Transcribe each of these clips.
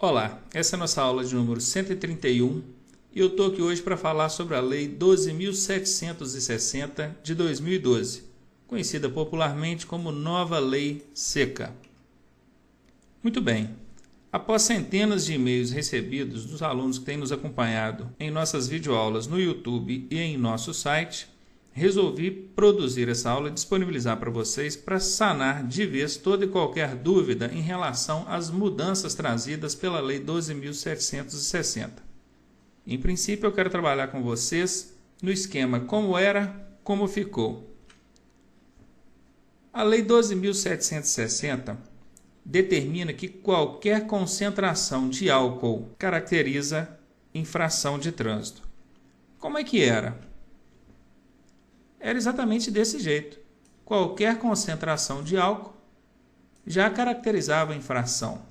Olá, essa é a nossa aula de número 131 e eu estou aqui hoje para falar sobre a Lei 12.760 de 2012, conhecida popularmente como Nova Lei Seca. Muito bem, após centenas de e-mails recebidos dos alunos que têm nos acompanhado em nossas videoaulas no YouTube e em nosso site, resolvi produzir essa aula e disponibilizar para vocês para sanar de vez toda e qualquer dúvida em relação às mudanças trazidas pela Lei 12.760. Em princípio, eu quero trabalhar com vocês no esquema como era, como ficou. A Lei 12.760 determina que qualquer concentração de álcool caracteriza infração de trânsito. Como é que era? Era exatamente desse jeito. Qualquer concentração de álcool já caracterizava a infração.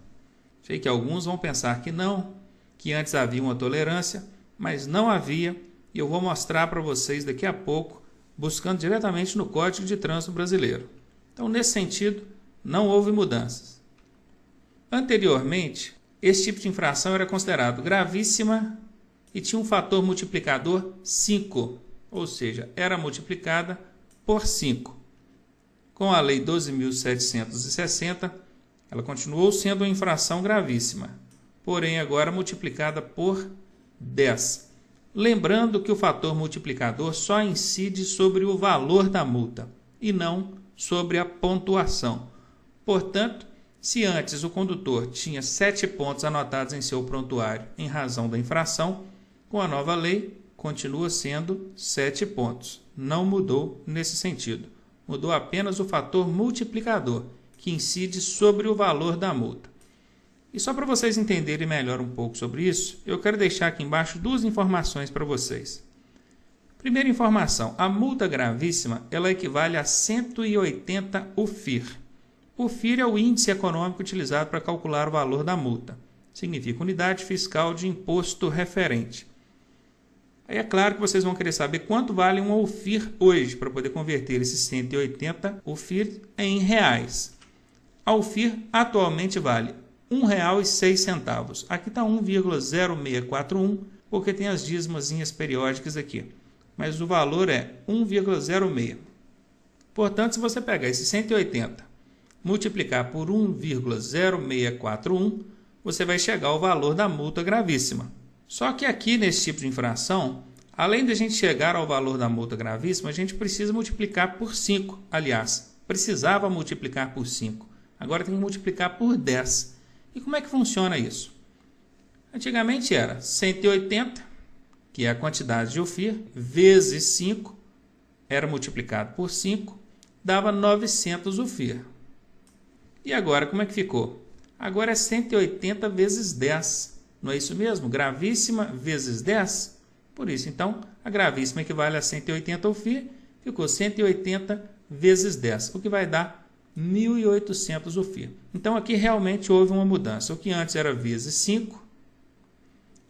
Sei que alguns vão pensar que não, que antes havia uma tolerância, mas não havia, e eu vou mostrar para vocês daqui a pouco, buscando diretamente no Código de Trânsito Brasileiro. Então, nesse sentido, não houve mudanças. Anteriormente, esse tipo de infração era considerado gravíssima e tinha um fator multiplicador 5. Ou seja, era multiplicada por 5. Com a Lei 12.760, ela continuou sendo uma infração gravíssima, porém agora multiplicada por 10. Lembrando que o fator multiplicador só incide sobre o valor da multa e não sobre a pontuação. Portanto, se antes o condutor tinha 7 pontos anotados em seu prontuário em razão da infração, com a nova lei continua sendo 7 pontos. Não mudou nesse sentido. Mudou apenas o fator multiplicador, que incide sobre o valor da multa. E só para vocês entenderem melhor um pouco sobre isso, eu quero deixar aqui embaixo duas informações para vocês. Primeira informação, a multa gravíssima ela equivale a 180 UFIR. UFIR é o índice econômico utilizado para calcular o valor da multa. Significa unidade fiscal de imposto referente. Aí é claro que vocês vão querer saber quanto vale um UFIR hoje, para poder converter esses 180 UFIR em reais. A UFIR atualmente vale R$ 1,06. Aqui está 1,0641, porque tem as dízimozinhas periódicas aqui. Mas o valor é 1,06. Portanto, se você pegar esse 180, multiplicar por 1,0641, você vai chegar ao valor da multa gravíssima. Só que aqui, nesse tipo de infração, além de a gente chegar ao valor da multa gravíssima, a gente precisa multiplicar por 5. Aliás, precisava multiplicar por 5. Agora tem que multiplicar por 10. E como é que funciona isso? Antigamente era 180, que é a quantidade de UFIR, vezes 5, era multiplicado por 5, dava 900 UFIR. E agora, como é que ficou? Agora é 180 vezes 10. Não é isso mesmo? Gravíssima vezes 10? Por isso, então, a gravíssima equivale a 180 UFIR, ficou 180 vezes 10, o que vai dar 1.800 UFIR. Então, aqui realmente houve uma mudança. O que antes era vezes 5,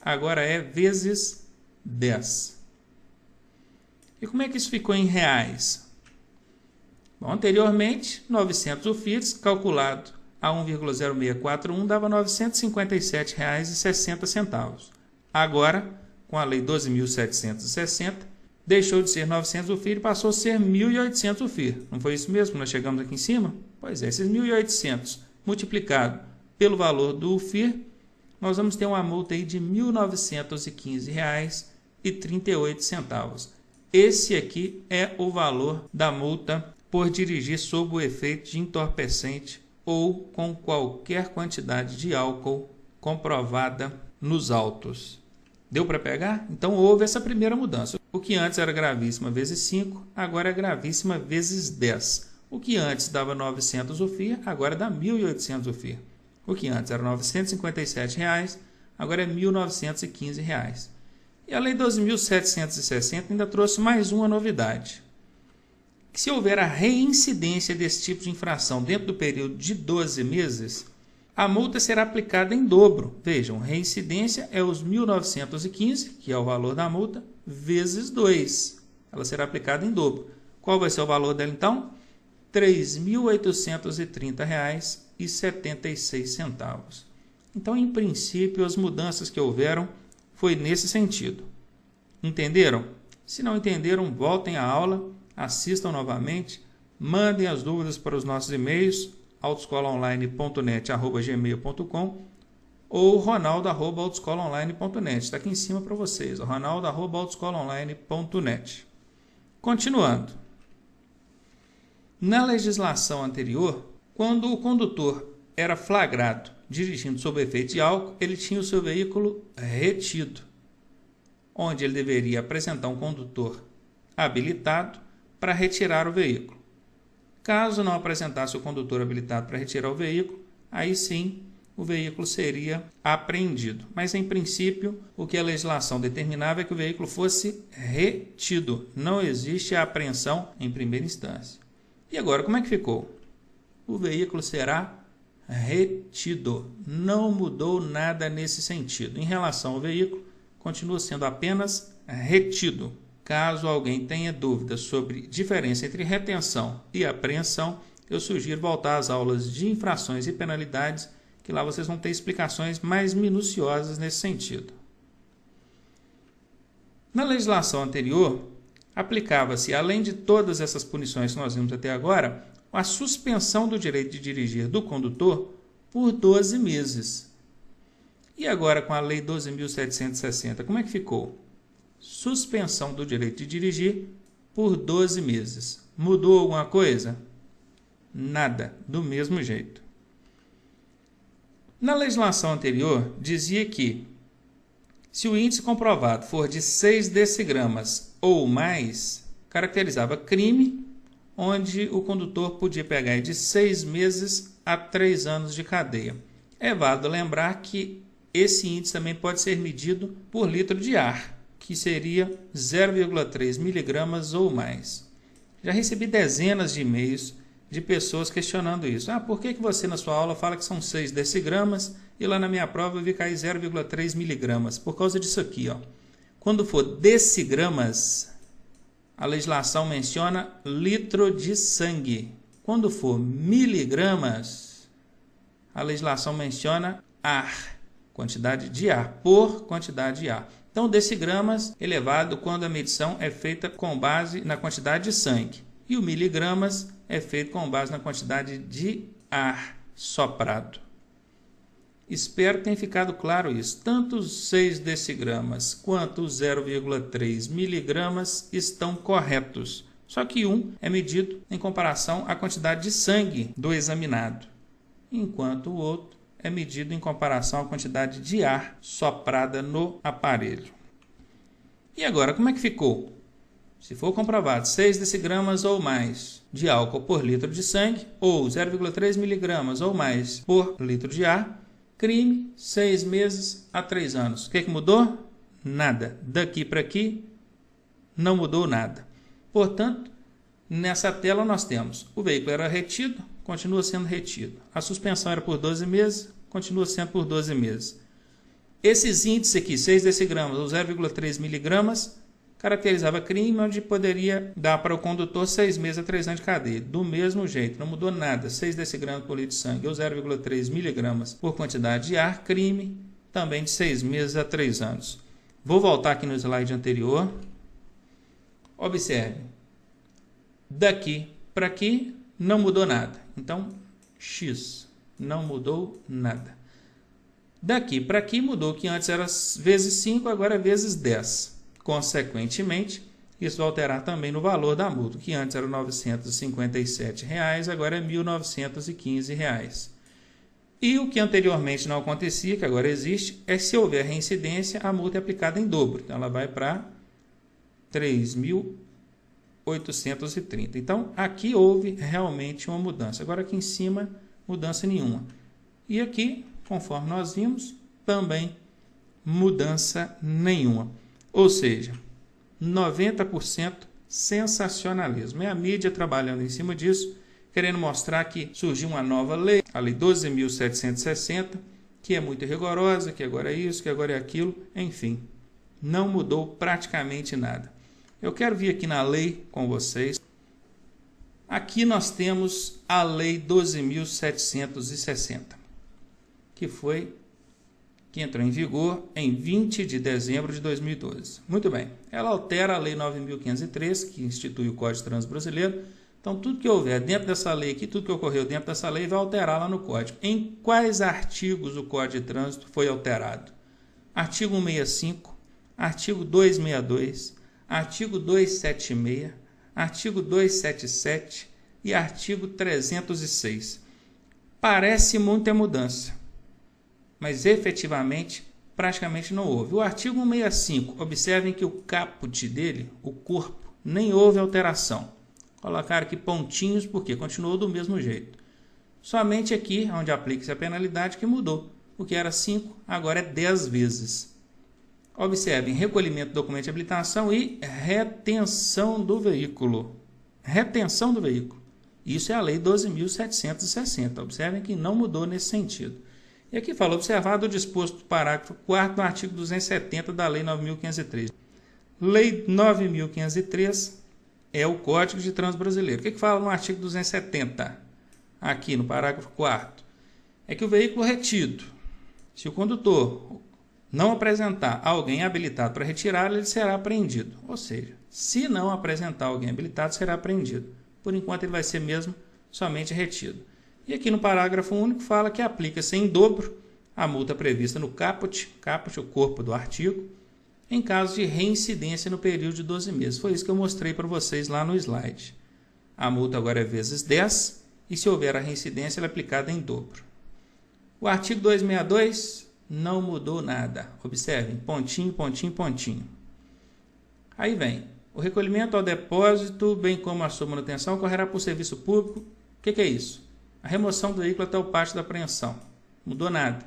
agora é vezes 10. E como é que isso ficou em reais? Bom, anteriormente, 900 UFIR, calculado a 1,0641 dava R$ 957,60. Agora, com a Lei 12.760, deixou de ser 900 UFIR e passou a ser 1.800 UFIR. Não foi isso mesmo que nós chegamos aqui em cima? Pois é, esses 1.800 multiplicado pelo valor do UFIR, nós vamos ter uma multa aí de R$ 1.915,38. Esse aqui é o valor da multa por dirigir sob o efeito de entorpecente ou com qualquer quantidade de álcool comprovada nos autos. Deu para pegar? Então houve essa primeira mudança. O que antes era gravíssima vezes 5, agora é gravíssima vezes 10. O que antes dava 900 UFIR, agora dá 1.800 UFIR. O que antes era R$ 957, agora é R$ 1.915. E a Lei 12.760 ainda trouxe mais uma novidade. Que se houver a reincidência desse tipo de infração dentro do período de 12 meses, a multa será aplicada em dobro. Vejam, reincidência é os 1.915, que é o valor da multa, vezes 2. Ela será aplicada em dobro. Qual vai ser o valor dela então? R$ 3.830,76. Então, em princípio, as mudanças que houveram foi nesse sentido. Entenderam? Se não entenderam, voltem à aula, assistam novamente, mandem as dúvidas para os nossos e-mails, autoescolaonline.net@gmail.com ou ronaldo@autoescolaonline.net. Está aqui em cima para vocês, ronaldo@autoescolaonline.net. Continuando. Na legislação anterior, quando o condutor era flagrado dirigindo sob efeito de álcool, ele tinha o seu veículo retido, onde ele deveria apresentar um condutor habilitado para retirar o veículo. Caso não apresentasse o condutor habilitado para retirar o veículo, aí sim o veículo seria apreendido. Mas, em princípio, o que a legislação determinava é que o veículo fosse retido. Não existe a apreensão em primeira instância. E agora, como é que ficou? O veículo será retido. Não mudou nada nesse sentido. Em relação ao veículo, continua sendo apenas retido. Caso alguém tenha dúvidas sobre diferença entre retenção e apreensão, eu sugiro voltar às aulas de infrações e penalidades, que lá vocês vão ter explicações mais minuciosas nesse sentido. Na legislação anterior, aplicava-se, além de todas essas punições que nós vimos até agora, a suspensão do direito de dirigir do condutor por 12 meses. E agora, com a Lei 12.760, como é que ficou? Suspensão do direito de dirigir por 12 meses. Mudou alguma coisa? Nada, do mesmo jeito. Na legislação anterior, dizia que, se o índice comprovado for de 6 decigramas ou mais, caracterizava crime, onde o condutor podia pegar de 6 meses a 3 anos de cadeia. É válido lembrar que esse índice também pode ser medido por litro de ar, que seria 0,3 miligramas ou mais. Já recebi dezenas de e-mails de pessoas questionando isso. Por que você na sua aula fala que são 6 decigramas e lá na minha prova eu vi cair 0,3 miligramas? Por causa disso aqui, ó. Quando for decigramas, a legislação menciona litro de sangue. Quando for miligramas, a legislação menciona ar, quantidade de ar, por quantidade de ar. Então, decigramas elevado quando a medição é feita com base na quantidade de sangue. E o miligramas é feito com base na quantidade de ar soprado. Espero que tenha ficado claro isso. Tanto os 6 decigramas quanto os 0,3 miligramas estão corretos. Só que um é medido em comparação à quantidade de sangue do examinado, enquanto o outro é medido em comparação à quantidade de ar soprada no aparelho. E agora, como é que ficou? Se for comprovado 6 decigramas ou mais de álcool por litro de sangue, ou 0,3 miligramas ou mais por litro de ar, crime, 6 meses a 3 anos. O que mudou? Nada. Daqui para aqui, não mudou nada. Portanto, nessa tela nós temos o veículo era retido, continua sendo retido. A suspensão era por 12 meses, continua sendo por 12 meses. Esses índices aqui, 6 decigramas ou 0,3 miligramas, caracterizava crime, onde poderia dar para o condutor 6 meses a 3 anos de cadeia. Do mesmo jeito, não mudou nada. 6 decigramas por litro de sangue ou 0,3 miligramas por quantidade de ar, crime, também de 6 meses a 3 anos. Vou voltar aqui no slide anterior. Observe. Daqui para aqui não mudou nada. Então, X não mudou nada. Daqui para aqui mudou, que antes era vezes 5, agora é vezes 10. Consequentemente, isso vai alterar também no valor da multa, que antes era R$ 957, agora é R$ 1.915. E o que anteriormente não acontecia, que agora existe, é se houver reincidência, a multa é aplicada em dobro. Então, ela vai para R$ 3.830. Então, aqui houve realmente uma mudança. Agora, aqui em cima, mudança nenhuma. E aqui, conforme nós vimos, também mudança nenhuma. Ou seja, 90% sensacionalismo. É a mídia trabalhando em cima disso, querendo mostrar que surgiu uma nova lei, a Lei 12.760, que é muito rigorosa, que agora é isso, que agora é aquilo, enfim. Não mudou praticamente nada. Eu quero vir aqui na lei com vocês. Aqui nós temos a Lei 12.760, que foi que entrou em vigor em 20 de dezembro de 2012. Muito bem, ela altera a Lei 9.503, que institui o Código de Trânsito Brasileiro. Então, tudo que houver dentro dessa lei aqui, tudo que ocorreu dentro dessa lei, vai alterar lá no Código. Em quais artigos o Código de Trânsito foi alterado? Artigo 165, artigo 262, artigo 276, artigo 277 e artigo 306. Parece muita mudança, mas efetivamente praticamente não houve. O artigo 165, observem que o caput dele, o corpo, nem houve alteração. Colocaram aqui pontinhos porque continuou do mesmo jeito. Somente aqui, onde aplica-se a penalidade, que mudou. O que era 5, agora é 10 vezes. Observem, recolhimento do documento de habilitação e retenção do veículo. Retenção do veículo. Isso é a Lei 12.760. Observem que não mudou nesse sentido. E aqui fala, observado o disposto do parágrafo 4º do artigo 270 da Lei 9.503. Lei 9.503 é o Código de Trânsito Brasileiro. O que fala no artigo 270? Aqui no parágrafo 4º. É que o veículo retido, se o condutor não apresentar alguém habilitado para retirá-lo, ele será apreendido. Ou seja, se não apresentar alguém habilitado, será apreendido. Por enquanto, ele vai ser mesmo somente retido. E aqui no parágrafo único fala que aplica-se em dobro a multa prevista no caput, o corpo do artigo, em caso de reincidência no período de 12 meses. Foi isso que eu mostrei para vocês lá no slide. A multa agora é vezes 10 e se houver a reincidência, ela é aplicada em dobro. O artigo 262 não mudou nada. Observem, pontinho, pontinho, pontinho. Aí vem, o recolhimento ao depósito, bem como a sua manutenção, ocorrerá por serviço público. O que é isso? A remoção do veículo até o pátio da apreensão. Mudou nada.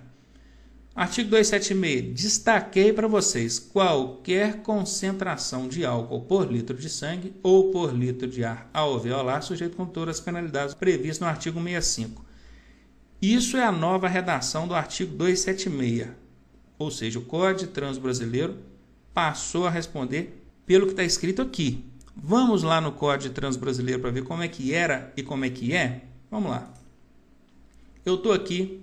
Artigo 276. Destaquei para vocês qualquer concentração de álcool por litro de sangue ou por litro de ar alveolar, sujeito com todas as penalidades previstas no artigo 165. Isso é a nova redação do artigo 276. Ou seja, o Código de Trânsito Brasileiro passou a responder pelo que está escrito aqui. Vamos lá no Código de Trânsito Brasileiro para ver como é que era e como é que é? Vamos lá. Eu estou aqui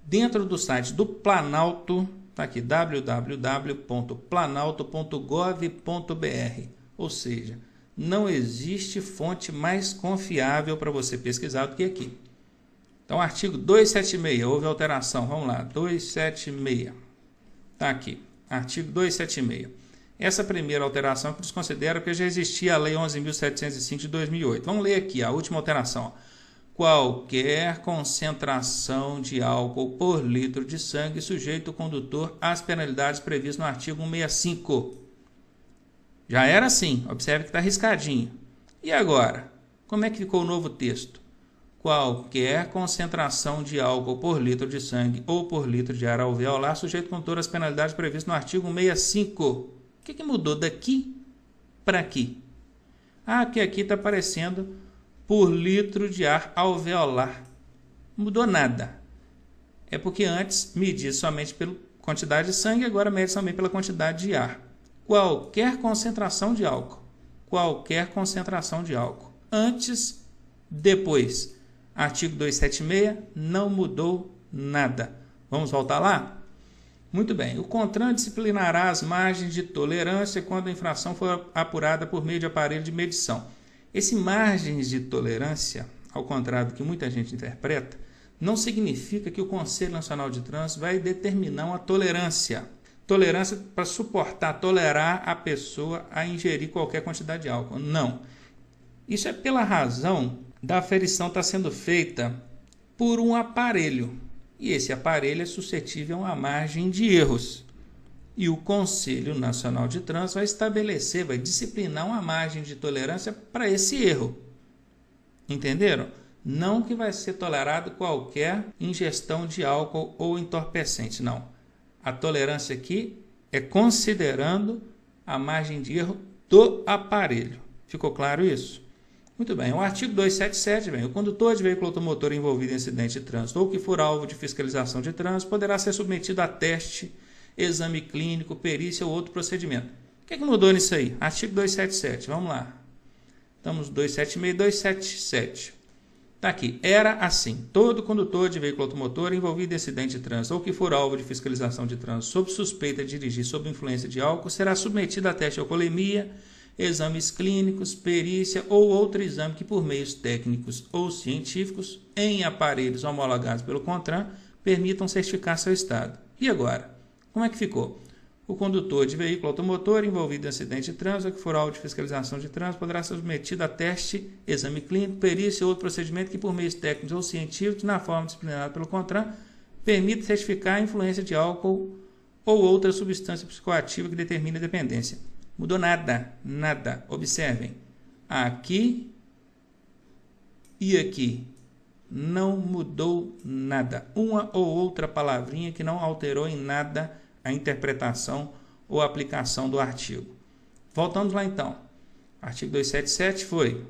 dentro do site do Planalto, está aqui www.planalto.gov.br, ou seja, não existe fonte mais confiável para você pesquisar do que aqui. Então, artigo 276, houve alteração, vamos lá, 276, está aqui, artigo 276. Essa primeira alteração que desconsidera porque já existia a Lei 11.705 de 2008. Vamos ler aqui a última alteração, ó. Qualquer concentração de álcool por litro de sangue sujeita o condutor às penalidades previstas no artigo 165. Já era assim, observe que está riscadinho. E agora? Como é que ficou o novo texto? Qualquer concentração de álcool por litro de sangue ou por litro de ar alveolar sujeito o condutor às penalidades previstas no artigo 165. O que mudou daqui para aqui? Ah, porque aqui está aparecendo por litro de ar alveolar. Não mudou nada. É porque antes media somente pela quantidade de sangue, agora mede somente pela quantidade de ar. Qualquer concentração de álcool. Qualquer concentração de álcool. Antes, depois. Artigo 276, não mudou nada. Vamos voltar lá? Muito bem. O CONTRAN disciplinará as margens de tolerância quando a infração for apurada por meio de aparelho de medição. Esse margens de tolerância, ao contrário do que muita gente interpreta, não significa que o Conselho Nacional de Trânsito vai determinar uma tolerância. Tolerância para suportar, tolerar a pessoa a ingerir qualquer quantidade de álcool. Não. Isso é pela razão da aferição estar sendo feita por um aparelho. E esse aparelho é suscetível a uma margem de erros. E o Conselho Nacional de Trânsito vai estabelecer, vai disciplinar uma margem de tolerância para esse erro. Entenderam? Não que vai ser tolerado qualquer ingestão de álcool ou entorpecente, não. A tolerância aqui é considerando a margem de erro do aparelho. Ficou claro isso? Muito bem. O artigo 277, o condutor de veículo automotor envolvido em acidente de trânsito ou que for alvo de fiscalização de trânsito poderá ser submetido a teste, exame clínico, perícia ou outro procedimento. O que mudou nisso aí? Artigo 277, vamos lá. Estamos 276 e 277. Está aqui, era assim, todo condutor de veículo automotor envolvido em acidente de trânsito ou que for alvo de fiscalização de trânsito sob suspeita de dirigir sob influência de álcool será submetido a teste de alcoolemia, exames clínicos, perícia ou outro exame que por meios técnicos ou científicos em aparelhos homologados pelo CONTRAN permitam certificar seu estado. E agora? Como é que ficou? O condutor de veículo automotor envolvido em acidente de trânsito ou que for alvo de fiscalização de trânsito poderá ser submetido a teste, exame clínico, perícia ou outro procedimento que por meios técnicos ou científicos, na forma disciplinada pelo CONTRAN, permita certificar a influência de álcool ou outra substância psicoativa que determine a dependência. Mudou nada, nada. Observem, aqui e aqui não mudou nada. Uma ou outra palavrinha que não alterou em nada a interpretação ou aplicação do artigo. Voltamos lá então. Artigo 277 foi...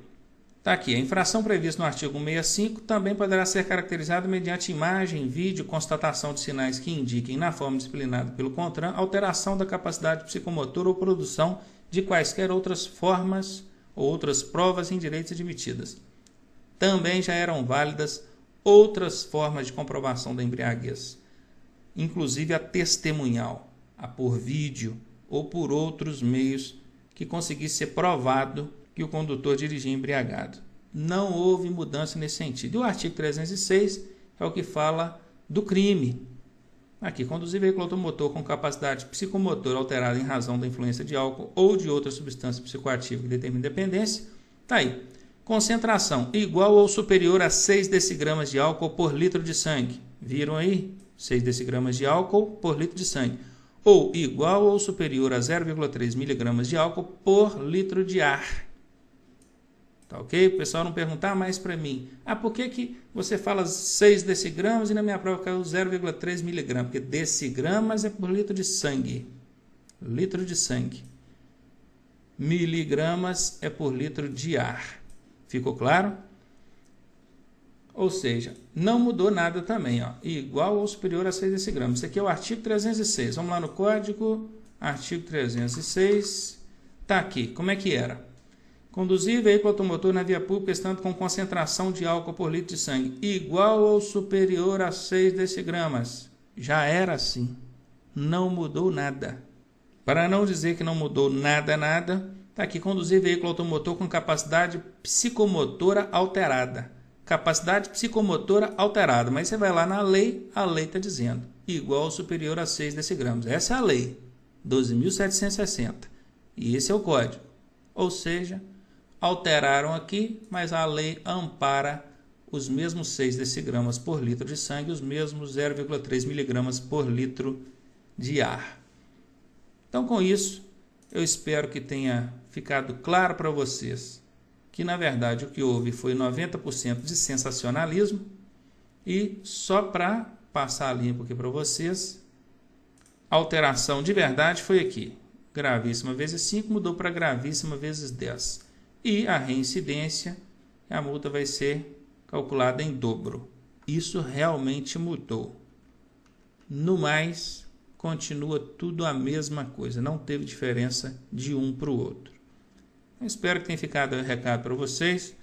Está aqui, a infração prevista no artigo 165 também poderá ser caracterizada mediante imagem, vídeo, constatação de sinais que indiquem, na forma disciplinada pelo CONTRAN, alteração da capacidade psicomotora ou produção de quaisquer outras formas ou outras provas em direitos admitidas. Também já eram válidas outras formas de comprovação da embriaguez, inclusive a testemunhal, a por vídeo ou por outros meios que conseguisse ser provado que o condutor dirigia embriagado. Não houve mudança nesse sentido. E o artigo 306 é o que fala do crime. Aqui, conduzir veículo automotor com capacidade psicomotora alterada em razão da influência de álcool ou de outra substância psicoativa que determine dependência. Está aí. Concentração igual ou superior a 6 decigramas de álcool por litro de sangue. Viram aí? 6 decigramas de álcool por litro de sangue. Ou igual ou superior a 0,3 miligramas de álcool por litro de ar. Tá ok? O pessoal não perguntar mais para mim. Por que você fala 6 decigramas e na minha prova caiu 0,3 miligramas? Porque decigramas é por litro de sangue. Litro de sangue. Miligramas é por litro de ar. Ficou claro? Ou seja, não mudou nada também. Ó. Igual ou superior a 6 decigramas. Isso aqui é o artigo 306. Vamos lá no código. Artigo 306. Tá aqui. Como é que era? Conduzir veículo automotor na via pública estando com concentração de álcool por litro de sangue igual ou superior a 6 decigramas. Já era assim. Não mudou nada. Para não dizer que não mudou nada, está aqui, conduzir veículo automotor com capacidade psicomotora alterada. Capacidade psicomotora alterada. Mas você vai lá na lei, a lei está dizendo igual ou superior a 6 decigramas. Essa é a lei, 12.760. E esse é o código. Ou seja, alteraram aqui, mas a lei ampara os mesmos 6 decigramas por litro de sangue, os mesmos 0,3 miligramas por litro de ar. Então, com isso, eu espero que tenha ficado claro para vocês que, na verdade, o que houve foi 90% de sensacionalismo e, só para passar limpo aqui para vocês, a alteração de verdade foi aqui. Gravíssima vezes 5 mudou para gravíssima vezes 10. E a reincidência, a multa vai ser calculada em dobro. Isso realmente mudou. No mais, continua tudo a mesma coisa. Não teve diferença de um para o outro. Eu espero que tenha ficado o recado para vocês.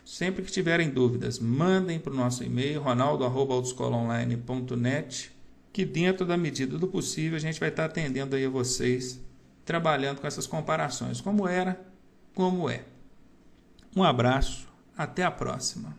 Sempre que tiverem dúvidas, mandem para o nosso e-mail, ronaldo@autoescolaonline.net, que dentro da medida do possível a gente vai estar atendendo aí a vocês, trabalhando com essas comparações, como era, como é. Um abraço, até a próxima.